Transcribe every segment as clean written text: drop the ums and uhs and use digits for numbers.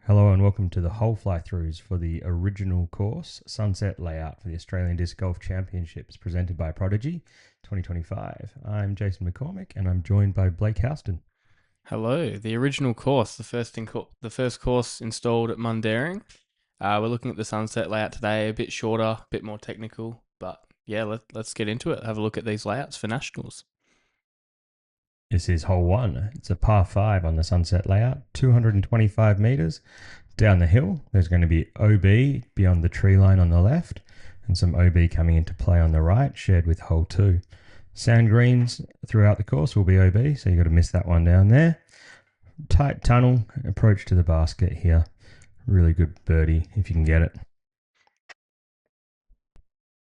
Hello and welcome to the hole fly-throughs for the original course sunset layout for the Australian Disc Golf Championships presented by Prodigy 2025. I'm Jason McCormick and I'm joined by Blake Houston. Hello, the original course, the first course installed at Mundaring. We're looking at the sunset layout today, a bit shorter, a bit more technical, but yeah, let's get into it. Have a look at these layouts for nationals. This is hole 1. It's a par 5 on the sunset layout, 225 metres down the hill. There's going to be OB beyond the tree line on the left and some OB coming into play on the right, shared with hole 2. Sand greens throughout the course will be OB, so you've got to miss that one down there. Tight tunnel, approach to the basket here. Really good birdie if you can get it.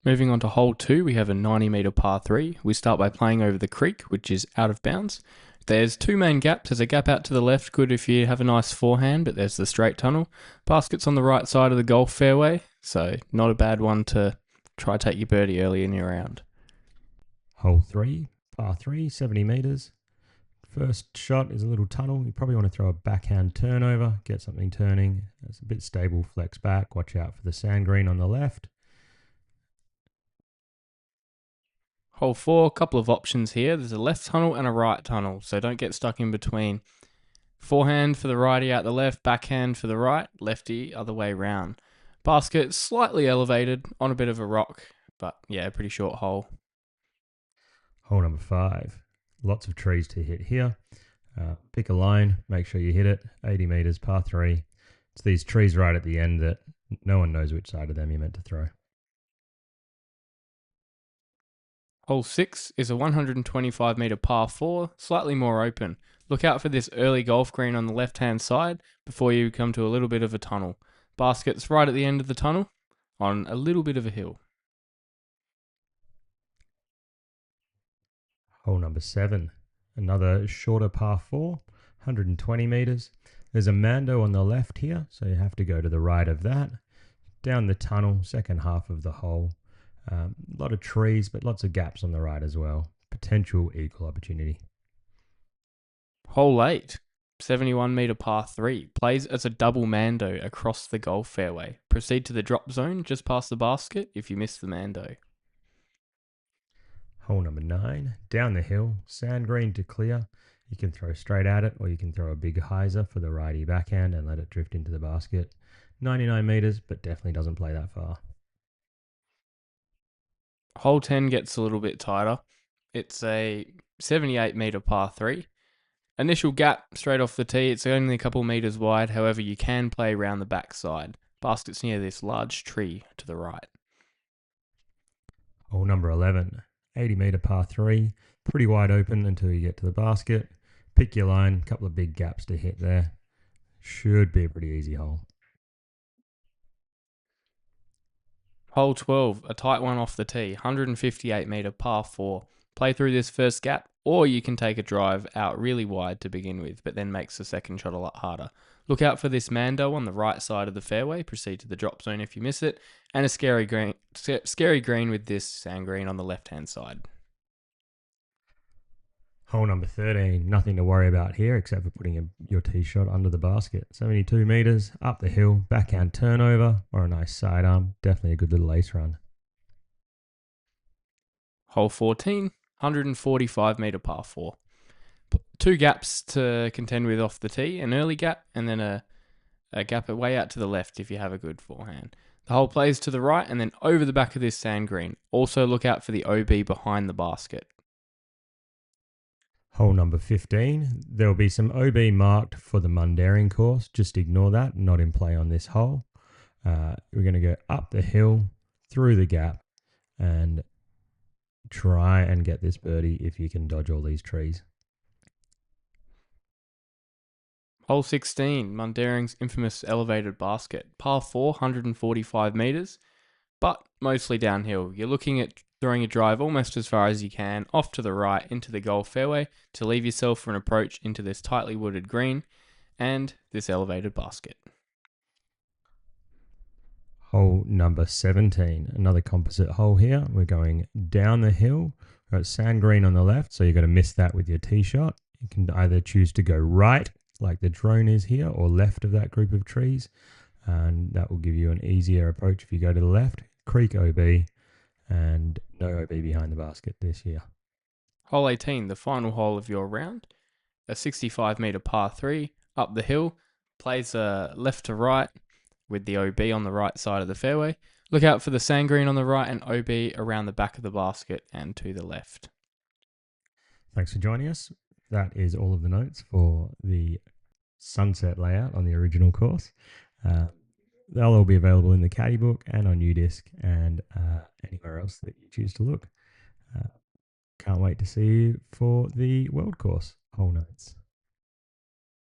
Moving on to hole 2, we have a 90-metre par 3. We start by playing over the creek, which is out of bounds. There's two main gaps. There's a gap out to the left, good if you have a nice forehand, but there's the straight tunnel. Basket's on the right side of the golf fairway, so not a bad one to try take your birdie early in your round. Hole 3, par 3, 70 metres. First shot is a little tunnel. You probably want to throw a backhand turnover, get something turning. It's a bit stable, flex back. Watch out for the sand green on the left. Hole 4, a couple of options here. There's a left tunnel and a right tunnel, so don't get stuck in between. Forehand for the righty out the left, backhand for the right, lefty other way round. Basket slightly elevated on a bit of a rock, but yeah, pretty short hole. Hole number 5. Lots of trees to hit here. Pick a line, make sure you hit it. 80 metres, par 3. It's these trees right at the end that no one knows which side of them you're meant to throw. Hole 6 is a 125 metre par 4, slightly more open. Look out for this early golf green on the left hand side before you come to a little bit of a tunnel. Basket's right at the end of the tunnel on a little bit of a hill. Hole number 7. Another shorter par 4, 120 metres. There's a Mando on the left here, so you have to go to the right of that. Down the tunnel, second half of the hole. A lot of trees, but lots of gaps on the right as well. Potential equal opportunity. Hole 8, 71 metre par 3, plays as a double Mando across the golf fairway. Proceed to the drop zone just past the basket if you miss the Mando. Hole number 9, down the hill, sand green to clear. You can throw straight at it or you can throw a big hyzer for the righty backhand and let it drift into the basket. 99 metres, but definitely doesn't play that far. Hole 10 gets a little bit tighter. It's a 78 metre par 3. Initial gap straight off the tee. It's only a couple metres wide. However, you can play around the backside. Basket's near this large tree to the right. Hole number 11, 80 metre par 3. Pretty wide open until you get to the basket. Pick your line, a couple of big gaps to hit there. Should be a pretty easy hole. Hole 12, a tight one off the tee, 158 metre par 4. Play through this first gap, or you can take a drive out really wide to begin with, but then makes the second shot a lot harder. Look out for this Mando on the right side of the fairway. Proceed to the drop zone if you miss it, and a scary green with this sand green on the left-hand side. Hole number 13, nothing to worry about here except for putting your tee shot under the basket. 72 metres, up the hill, backhand turnover or a nice sidearm. Definitely a good little ace run. Hole 14, 145 metre par 4. Two gaps to contend with off the tee, an early gap and then a gap way out to the left if you have a good forehand. The hole plays to the right and then over the back of this sand green. Also look out for the OB behind the basket. Hole number 15, there will be some OB marked for the Mundaring course. Just ignore that, not in play on this hole. We're going to go up the hill, through the gap, and try and get this birdie if you can dodge all these trees. Hole 16, Mundaring's infamous elevated basket. Par 4, 145 metres, but mostly downhill. You're looking at throwing a drive almost as far as you can, off to the right into the golf fairway to leave yourself for an approach into this tightly wooded green and this elevated basket. Hole number 17, another composite hole here. We're going down the hill. We've got sand green on the left, so you're going to miss that with your tee shot. You can either choose to go right like the drone is here, or left of that group of trees. And that will give you an easier approach if you go to the left, creek OB, and no OB behind the basket this year. Hole 18, the final hole of your round. A 65 metre par 3 up the hill. Plays left to right with the OB on the right side of the fairway. Look out for the sand green on the right and OB around the back of the basket and to the left. Thanks for joining us. That is all of the notes for the sunset layout on the original course. They'll all be available in the caddy book and on UDisc and anywhere else that you choose to look. Can't wait to see you for the world course hole notes.